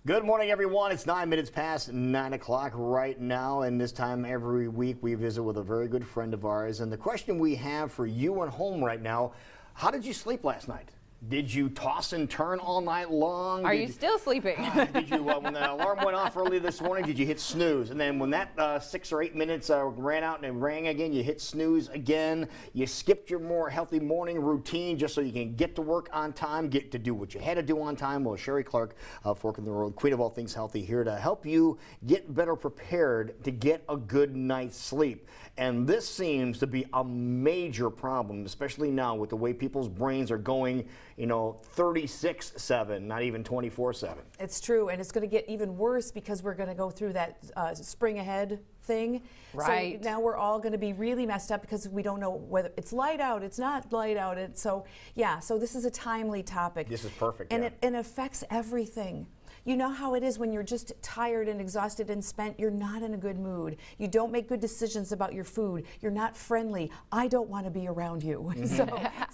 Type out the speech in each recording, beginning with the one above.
Good morning, everyone. It's 9 minutes past 9 o'clock right now, and this time every week we visit with a very good friend of ours. And the question we have for you at home right now, how did you sleep last night? Did you toss and turn all night long? Are you still sleeping? Did you, when the alarm went off early this morning, did you hit snooze? And then when that 6 or 8 minutes ran out and it rang again, you hit snooze again. You skipped your more healthy morning routine just so you can get to work on time, get to do what you had to do on time. Well, Sheree Clark, Fork in the Road, Queen of all things healthy, here to help you get better prepared to get a good night's sleep. And this seems to be a major problem, especially now with the way people's brains are going, 36/7, not even 24/7. It's true, and it's going to get even worse because we're going to go through that spring ahead thing. Right. So now we're all going to be really messed up because we don't know whether it's light out, it's not light out. And so, yeah, so this is a timely topic. This is perfect. And yeah. it affects everything. You know how it is when you're just tired and exhausted and spent, you're not in a good mood. You don't make good decisions about your food. You're not friendly. I don't want to be around you.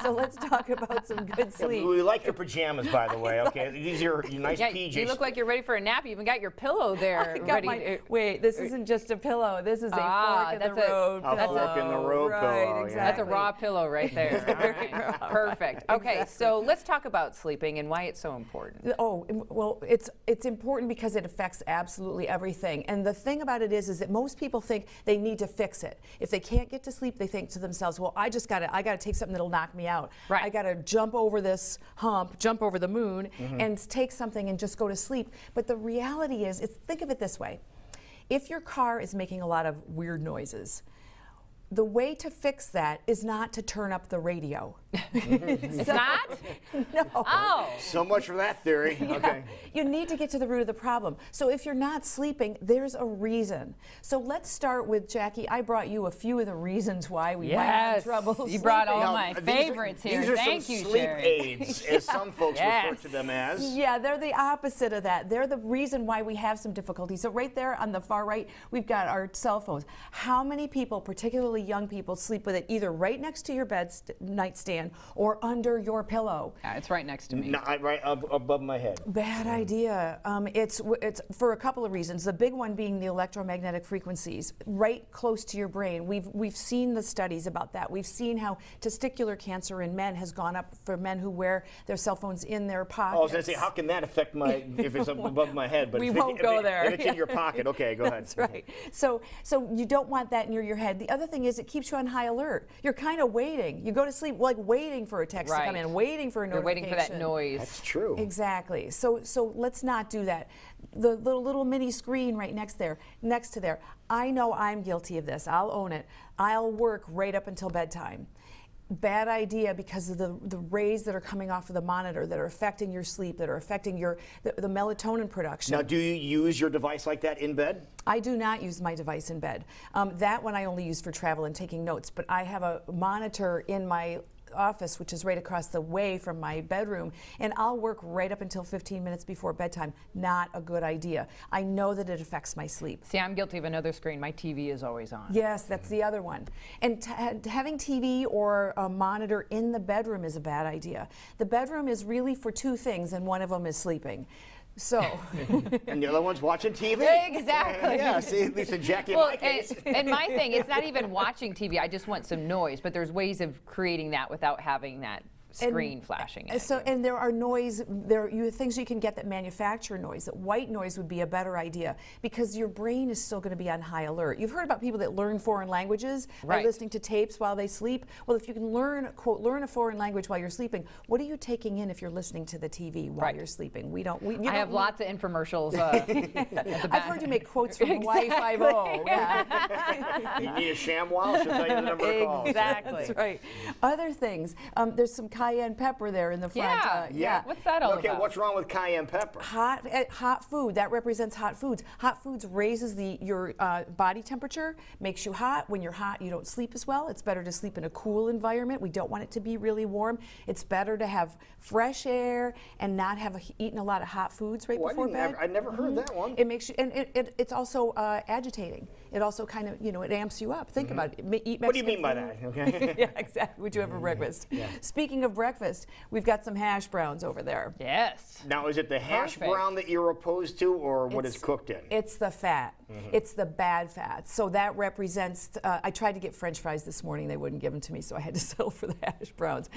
So let's talk about some good sleep. We like your pajamas, by the way, okay? These are your nice PJs. You look like you're ready for a nap. You even got your pillow there. Wait, this isn't just a pillow. This is a fork in the road pillow. A fork in the road right, pillow. Exactly. That's a raw pillow right there. All right. Perfect. Okay, Exactly. so let's talk about sleeping and why it's so important. Oh, well, it's important because it affects absolutely everything. And the thing about it is that most people think they need to fix it. If they can't get to sleep, they think to themselves, well, I gotta take something that'll knock me out. Right. I gotta jump over this hump, jump over the moon, and take something and just go to sleep. But the reality is, think of it this way. If your car is making a lot of weird noises, the way to fix that is not to turn up the radio. It's not? No. Oh. So much for that theory. Yeah. Okay. You need to get to the root of the problem. So if you're not sleeping, there's a reason. So let's start with, Jackie, I brought you a few of the reasons why we might have trouble sleeping. You brought all Now, my these favorites here. These are Thank some you, sleep Sheree. aids, as some folks refer to them as. Yeah, they're the opposite of that. They're the reason why we have some difficulty. So right there on the far right, we've got our cell phones. How many people, particularly young people, sleep with it either right next to your bed nightstand or under your pillow? Yeah, it's right next to me. No, right above my head. Bad idea. It's for a couple of reasons. The big one being the electromagnetic frequencies right close to your brain. We've seen the studies about that. We've seen how testicular cancer in men has gone up for men who wear their cell phones in their pockets. Oh, I was going to say, how can that affect if it's above my head? But We won't go there. If it's in your pocket, okay, go ahead. That's right. So you don't want that near your head. The other thing is it keeps you on high alert. You're kind of waiting. You go to sleep like waiting for a text to come in, waiting for a notification. You're waiting for that noise. That's true. Exactly. So let's not do that. The little mini screen right next to there. I know I'm guilty of this. I'll own it. I'll work right up until bedtime. Bad idea because of the rays that are coming off of the monitor that are affecting your sleep, that are affecting the melatonin production. Now, do you use your device like that in bed? I do not use my device in bed. That one I only use for travel and taking notes, but I have a monitor in my office, which is right across the way from my bedroom, and I'll work right up until 15 minutes before bedtime. Not a good idea. I know that it affects my sleep. See, I'm guilty of another screen. My TV is always on. Yes, that's the other one. And having TV or a monitor in the bedroom is a bad idea. The bedroom is really for two things, and one of them is sleeping. So. And the other one's watching TV. Exactly. Yeah, see, at least in Jackie in Well, my case. and my thing, it's not even watching TV. I just want some noise, but there's ways of creating that without having that screen flashing at you. And there are things you can get that manufacture noise. That white noise would be a better idea because your brain is still going to be on high alert. You've heard about people that learn foreign languages by listening to tapes while they sleep. Well, if you can learn a foreign language while you're sleeping, what are you taking in if you're listening to the TV while you're sleeping? I have lots of infomercials. At the back. I've heard you make quotes from Hawaii 5-0. Yeah. You need a ShamWow, she'll tell you the number of calls. Exactly. That's right. Other things, there's some cayenne pepper there in the front. Yeah. What's that all about? Okay, what's wrong with cayenne pepper? Hot food, that represents hot foods. Hot foods raises your body temperature, makes you hot. When you're hot, you don't sleep as well. It's better to sleep in a cool environment. We don't want it to be really warm. It's better to have fresh air and not have eaten a lot of hot foods before bed. I never heard that one. It makes you, and it's also agitating. It also kind of, it amps you up. Think about it. Eat Mexican What do you mean by food. that? Okay. Yeah, exactly. Would you have for breakfast? Yeah. Speaking of breakfast. We've got some hash browns over there. Yes. Now, is it the hash Perfect. brown that you're opposed to, or what it's cooked in? It's the fat. It's the bad fat. So that represents, I tried to get French fries this morning. They wouldn't give them to me, so I had to settle for the hash browns.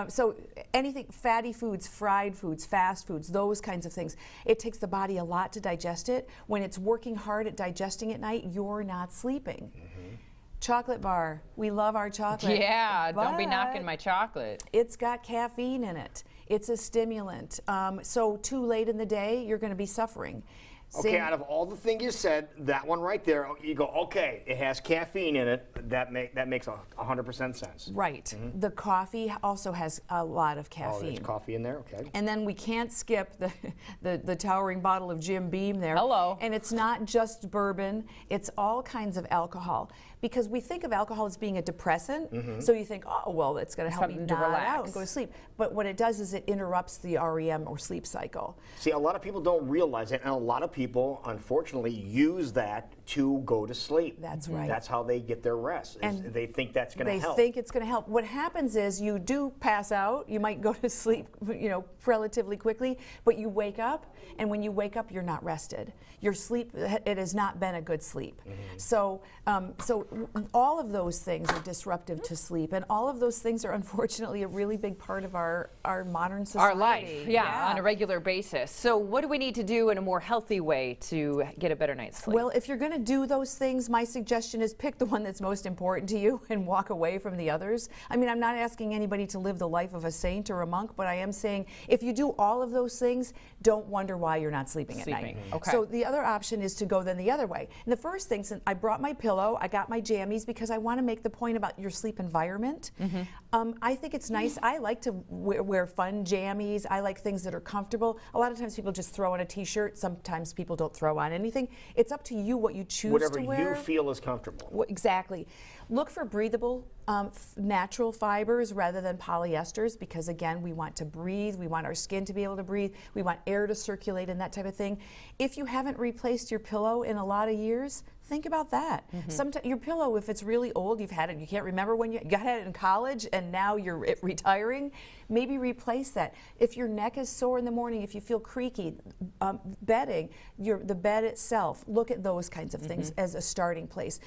So anything, fatty foods, fried foods, fast foods, those kinds of things. It takes the body a lot to digest it. When it's working hard at digesting at night, you're not sleeping. Chocolate bar. We love our chocolate. Yeah, don't be but knocking my chocolate. It's got caffeine in it. It's a stimulant. So too late in the day, you're going to be suffering. Okay, out of all the things you said, that one right there, you go, okay, it has caffeine in it. That makes 100% sense. Right. The coffee also has a lot of Oh, caffeine. there's coffee in there, okay. And then we can't skip the towering bottle of Jim Beam there. Hello. And it's not just bourbon, it's all kinds of alcohol. Because we think of alcohol as being a depressant, so you think, oh, well, it's going to help me Something to nod out relax. and go to sleep. But what it does is it interrupts the REM or sleep cycle. See, a lot of people don't realize it, and a lot of people, unfortunately, use that to go to sleep. That's right. That's how they get their rest. And they think that's going to help. They think it's going to help. What happens is you do pass out. You might go to sleep, relatively quickly, but you wake up, and when you wake up, you're not rested. Your sleep, it has not been a good sleep. So all of those things are disruptive to sleep, and all of those things are unfortunately a really big part of our modern society. Our life, yeah, on a regular basis. So what do we need to do in a more healthy way to get a better night's sleep? Well, if you're going to do those things, my suggestion is pick the one that's most important to you and walk away from the others. I mean, I'm not asking anybody to live the life of a saint or a monk, but I am saying if you do all of those things, don't wonder why you're not sleeping at night. Okay. So the other option is to go then the other way. And the first thing, since I brought my pillow, I got my jammies because I want to make the point about your sleep environment. I think it's nice. I like to wear fun jammies. I like things that are comfortable. A lot of times people just throw on a t-shirt. Sometimes people don't throw on anything. It's up to you what you choose Whatever to wear. you feel is comfortable. Exactly. Look for breathable, natural fibers rather than polyesters because, again, we want to breathe. We want our skin to be able to breathe. We want air to circulate and that type of thing. If you haven't replaced your pillow in a lot of years, think about that. Sometimes your pillow, if it's really old, you've had it, you can't remember when you got it in college and now you're retiring, maybe replace that. If your neck is sore in the morning, if you feel creaky, bedding, the bed itself, look at those kinds of things as a starting place.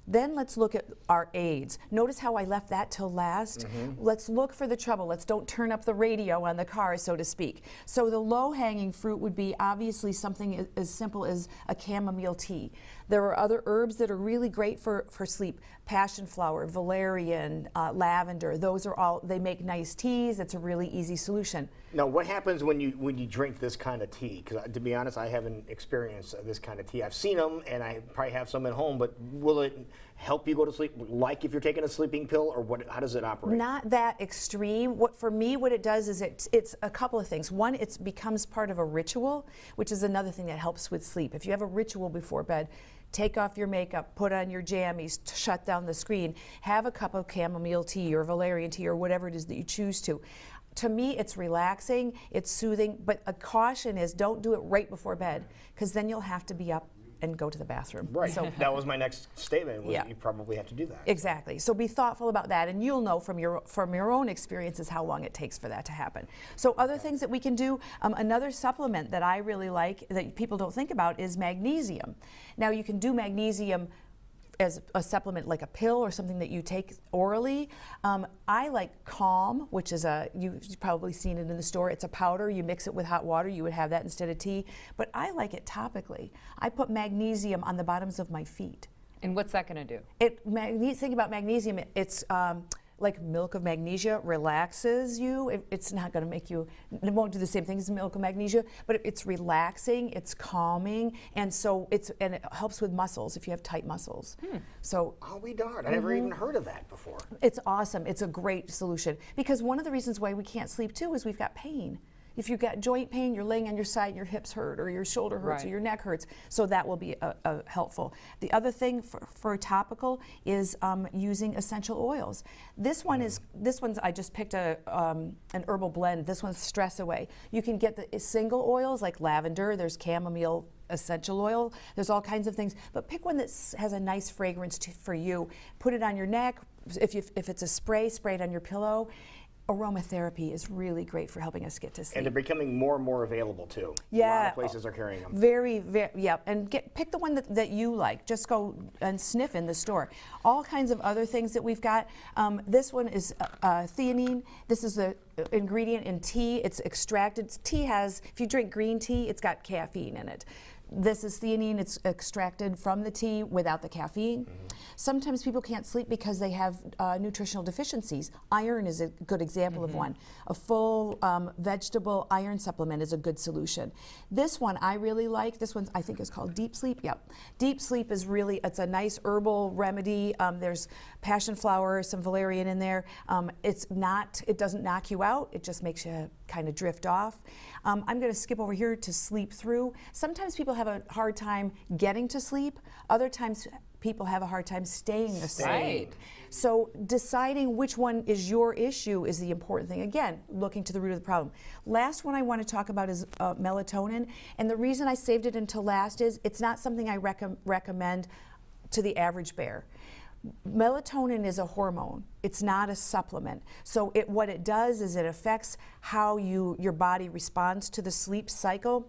Then let's look at our aids. Notice how I left that till last. Let's look for the trouble. Let's don't turn up the radio on the car, so to speak. So the low-hanging fruit would be obviously something as simple as a chamomile tea. There are other herbs that are really great for sleep. Passion flower, valerian, lavender, those are all, they make nice teas. It's a really easy solution. Now, what happens when you drink this kind of tea? Because to be honest, I haven't experienced this kind of tea. I've seen them, and I probably have some at home, but will it help you go to sleep, like if you're taking a sleeping pill, or what? How does it operate? Not that extreme. For me, what it does is it's a couple of things. One, it becomes part of a ritual, which is another thing that helps with sleep. If you have a ritual before bed, take off your makeup, put on your jammies, shut down the screen, have a cup of chamomile tea or valerian tea or whatever it is that you choose to. To me, it's relaxing, it's soothing, but a caution is don't do it right before bed, because then you'll have to be up and go to the bathroom. Right. So, that was my next statement. Was Yeah. You probably have to do that. exactly. So be thoughtful about that, and you'll know from your own experiences how long it takes for that to happen. So other things that we can do, another supplement that I really like that people don't think about is magnesium. Now you can do magnesium as a supplement, like a pill or something that you take orally. I like Calm, which is you've probably seen it in the store. It's a powder. You mix it with hot water. You would have that instead of tea. But I like it topically. I put magnesium on the bottoms of my feet. And what's that going to do? Think about magnesium. It's like milk of magnesia relaxes you. It's not going to make you, it won't do the same thing as milk of magnesia, but it's relaxing, it's calming, and so it helps with muscles if you have tight muscles. So I'll be darned. I never even heard of that before. it's awesome. It's a great solution because one of the reasons why we can't sleep too is we've got pain. If you've got joint pain, you're laying on your side and your hips hurt or your shoulder hurts or Right. your neck hurts. So that will be helpful. The other thing for topical is using essential oils. This one's I just picked an herbal blend. This one's Stress Away. You can get the single oils like lavender. There's chamomile essential oil. There's all kinds of things. But pick one that has a nice fragrance for you. Put it on your neck. If it's a spray, spray it on your pillow. aromatherapy is really great for helping us get to sleep. And they're becoming more and more available too. Yeah. A lot of places are carrying them. Very, yeah. And pick the one that you like. Just go and sniff in the store. All kinds of other things that we've got. This one is theanine. This is the ingredient in tea. It's extracted. Tea has, if you drink green tea, it's got caffeine in it. This is theanine. It's extracted from the tea without the caffeine. Mm-hmm. Sometimes people can't sleep because they have nutritional deficiencies. Iron is a good example of one. A full vegetable iron supplement is a good solution. This one I really like. This one I think is called Deep Sleep. Yep. Deep Sleep is really, it's a nice herbal remedy. There's passion flower, some valerian in there. It doesn't knock you out. It just makes you kind of drift off. I'm going to skip over here to sleep through. Sometimes people have a hard time getting to sleep. Other times people have a hard time staying asleep. Right. So deciding which one is your issue is the important thing. Again, looking to the root of the problem. Last one I want to talk about is melatonin. And the reason I saved it until last is it's not something I recommend to the average bear. Melatonin is a hormone. It's not a supplement. So what it does is it affects how your body responds to the sleep cycle.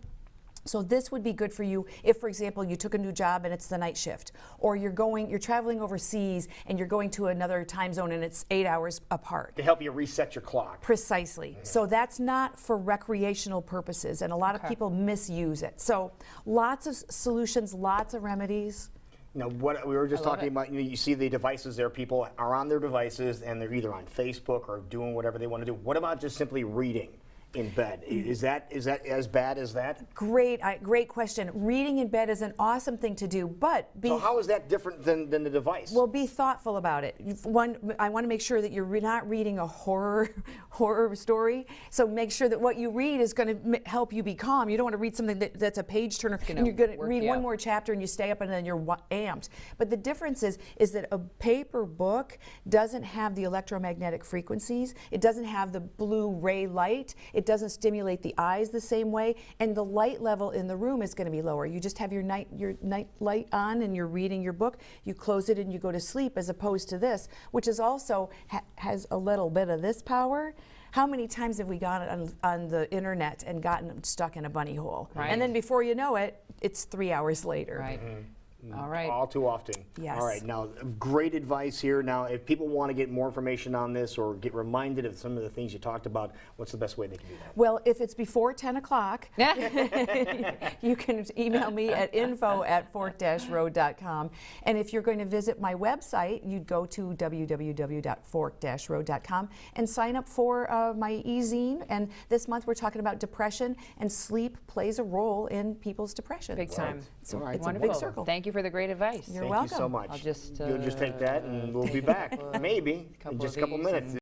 So this would be good for you if, for example, you took a new job and it's the night shift, or you're traveling overseas and you're going to another time zone and it's 8 hours apart. To help you reset your clock. Precisely. Mm-hmm. So that's not for recreational purposes, and a lot of people misuse it. So lots of solutions, lots of remedies. Now, what we were just talking about, you see the devices there. People are on their devices and they're either on Facebook or doing whatever they want to do. What about just simply reading in bed? Is that as bad as that? Great question. Reading in bed is an awesome thing to do, but so how is that different than the device? Well, be thoughtful about it. I want to make sure that you're not reading a horror story. So make sure that what you read is going to help you be calm. You don't want to read something that's a page turner and you're going to read one more chapter and you stay up and then you're amped. But the difference is that a paper book doesn't have the electromagnetic frequencies. It doesn't have the blue ray light. It doesn't stimulate the eyes the same way, and the light level in the room is going to be lower. You just have your night light on and you're reading your book. You close it and you go to sleep, as opposed to this, which is also has a little bit of this power. How many times have we gone on the internet and gotten stuck in a bunny hole? Right. And then before you know it, it's 3 hours later. Right. All right. All too often. Yes. All right. Now, great advice here. Now, if people want to get more information on this or get reminded of some of the things you talked about, what's the best way they can do that? Well, if it's before 10 o'clock, you can email me at info@fork-road.com. And if you're going to visit my website, you'd go to www.fork-road.com and sign up for my e-zine. And this month we're talking about depression, and sleep plays a role in people's depression. Big time. So All right. it's Wonderful. a big circle. Thank you for the great advice. You're Thank welcome. you so much. I'll just, You'll just take that and we'll be back. Maybe in just a couple minutes.